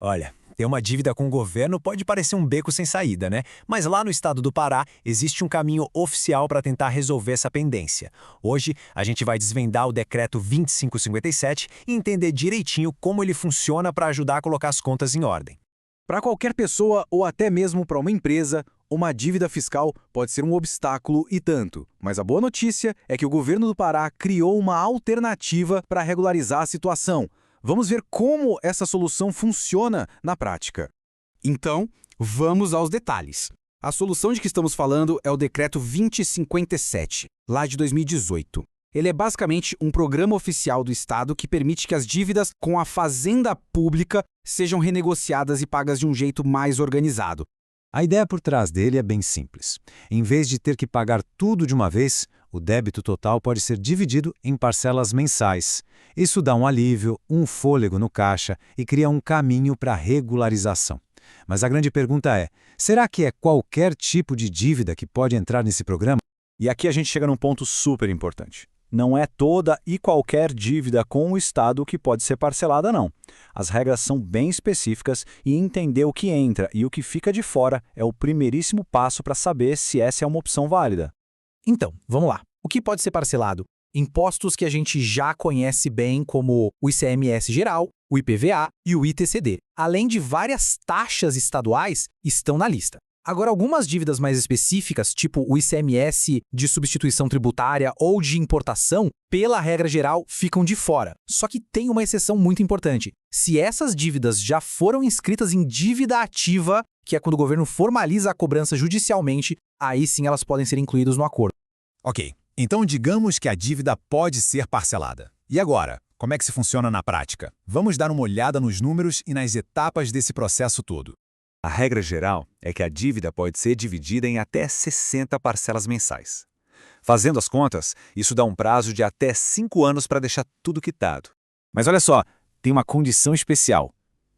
Olha, ter uma dívida com o governo pode parecer um beco sem saída, né? Mas lá no estado do Pará existe um caminho oficial para tentar resolver essa pendência. Hoje a gente vai desvendar o decreto 2557 e entender direitinho como ele funciona para ajudar a colocar as contas em ordem. Para qualquer pessoa ou até mesmo para uma empresa, uma dívida fiscal pode ser um obstáculo e tanto. Mas a boa notícia é que o governo do Pará criou uma alternativa para regularizar a situação. Vamos ver como essa solução funciona na prática. Então, vamos aos detalhes. A solução de que estamos falando é o Decreto 2057, lá de 2018. Ele é basicamente um programa oficial do Estado que permite que as dívidas com a fazenda pública sejam renegociadas e pagas de um jeito mais organizado. A ideia por trás dele é bem simples. Em vez de ter que pagar tudo de uma vez, o débito total pode ser dividido em parcelas mensais. Isso dá um alívio, um fôlego no caixa e cria um caminho para a regularização. Mas a grande pergunta é, será que é qualquer tipo de dívida que pode entrar nesse programa? E aqui a gente chega num ponto super importante. Não é toda e qualquer dívida com o Estado que pode ser parcelada, não. As regras são bem específicas e entender o que entra e o que fica de fora é o primeiríssimo passo para saber se essa é uma opção válida. Então, vamos lá. O que pode ser parcelado? Impostos que a gente já conhece bem, como o ICMS geral, o IPVA e o ITCD, além de várias taxas estaduais, estão na lista. Agora, algumas dívidas mais específicas, tipo o ICMS de substituição tributária ou de importação, pela regra geral, ficam de fora. Só que tem uma exceção muito importante. Se essas dívidas já foram inscritas em dívida ativa, que é quando o governo formaliza a cobrança judicialmente, aí sim elas podem ser incluídas no acordo. Ok, então digamos que a dívida pode ser parcelada. E agora, como é que se funciona na prática? Vamos dar uma olhada nos números e nas etapas desse processo todo. A regra geral é que a dívida pode ser dividida em até 60 parcelas mensais. Fazendo as contas, isso dá um prazo de até 5 anos para deixar tudo quitado. Mas olha só, tem uma condição especial.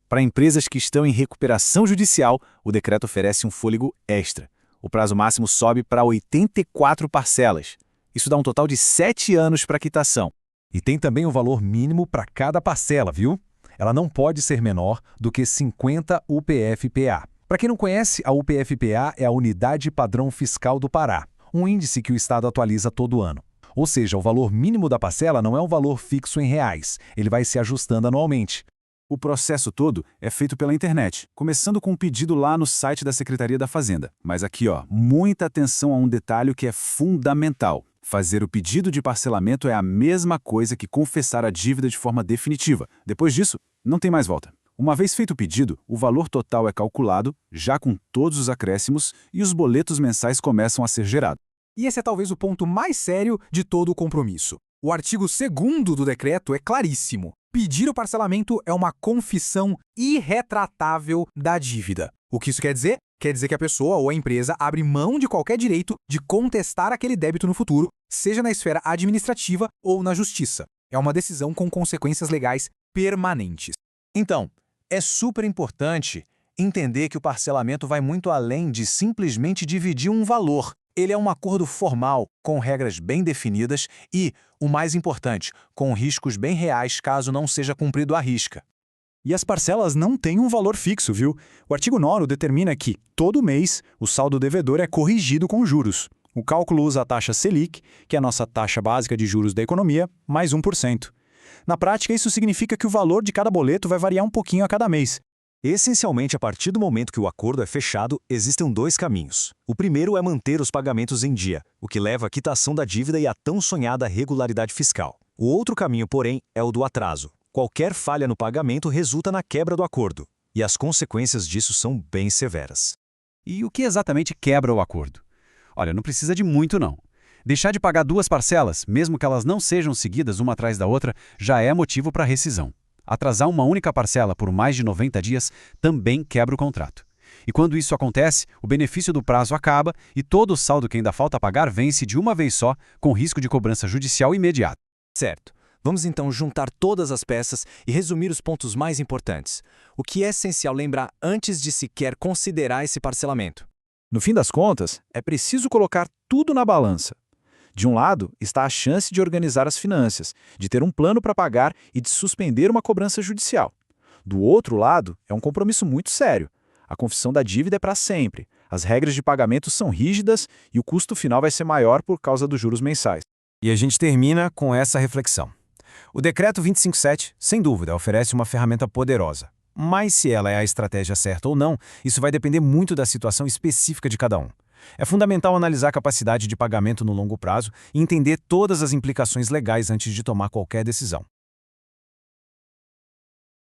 Para empresas que estão em recuperação judicial, o decreto oferece um fôlego extra. O prazo máximo sobe para 84 parcelas. Isso dá um total de 7 anos para quitação. E tem também o valor mínimo para cada parcela, viu? Ela não pode ser menor do que 50 UPF-PA. Para quem não conhece, a UPF-PA é a Unidade Padrão Fiscal do Pará, um índice que o Estado atualiza todo ano. Ou seja, o valor mínimo da parcela não é um valor fixo em reais, ele vai se ajustando anualmente. O processo todo é feito pela internet, começando com um pedido lá no site da Secretaria da Fazenda. Mas aqui, muita atenção a um detalhe que é fundamental. Fazer o pedido de parcelamento é a mesma coisa que confessar a dívida de forma definitiva. Depois disso, não tem mais volta. Uma vez feito o pedido, o valor total é calculado, já com todos os acréscimos, e os boletos mensais começam a ser gerados. E esse é talvez o ponto mais sério de todo o compromisso. O artigo 2º do decreto é claríssimo. Pedir o parcelamento é uma confissão irretratável da dívida. O que isso quer dizer? Quer dizer que a pessoa ou a empresa abre mão de qualquer direito de contestar aquele débito no futuro, seja na esfera administrativa ou na justiça. É uma decisão com consequências legais permanentes. Então, é super importante entender que o parcelamento vai muito além de simplesmente dividir um valor. Ele é um acordo formal, com regras bem definidas e, o mais importante, com riscos bem reais caso não seja cumprido à risca. E as parcelas não têm um valor fixo, viu? O artigo 9º determina que, todo mês, o saldo devedor é corrigido com juros. O cálculo usa a taxa Selic, que é a nossa taxa básica de juros da economia, mais 1%. Na prática, isso significa que o valor de cada boleto vai variar um pouquinho a cada mês. Essencialmente, a partir do momento que o acordo é fechado, existem 2 caminhos. O primeiro é manter os pagamentos em dia, o que leva à quitação da dívida e à tão sonhada regularidade fiscal. O outro caminho, porém, é o do atraso. Qualquer falha no pagamento resulta na quebra do acordo, e as consequências disso são bem severas. E o que exatamente quebra o acordo? Olha, não precisa de muito não. Deixar de pagar 2 parcelas, mesmo que elas não sejam seguidas uma atrás da outra, já é motivo para rescisão. Atrasar uma única parcela por mais de 90 dias também quebra o contrato. E quando isso acontece, o benefício do prazo acaba e todo o saldo que ainda falta pagar vence de uma vez só, com risco de cobrança judicial imediata. Certo. Vamos então juntar todas as peças e resumir os pontos mais importantes. O que é essencial lembrar antes de sequer considerar esse parcelamento? No fim das contas, é preciso colocar tudo na balança. De um lado, está a chance de organizar as finanças, de ter um plano para pagar e de suspender uma cobrança judicial. Do outro lado, é um compromisso muito sério. A confissão da dívida é para sempre. As regras de pagamento são rígidas e o custo final vai ser maior por causa dos juros mensais. E a gente termina com essa reflexão. O Decreto 257, sem dúvida, oferece uma ferramenta poderosa. Mas se ela é a estratégia certa ou não, isso vai depender muito da situação específica de cada um. É fundamental analisar a capacidade de pagamento no longo prazo e entender todas as implicações legais antes de tomar qualquer decisão.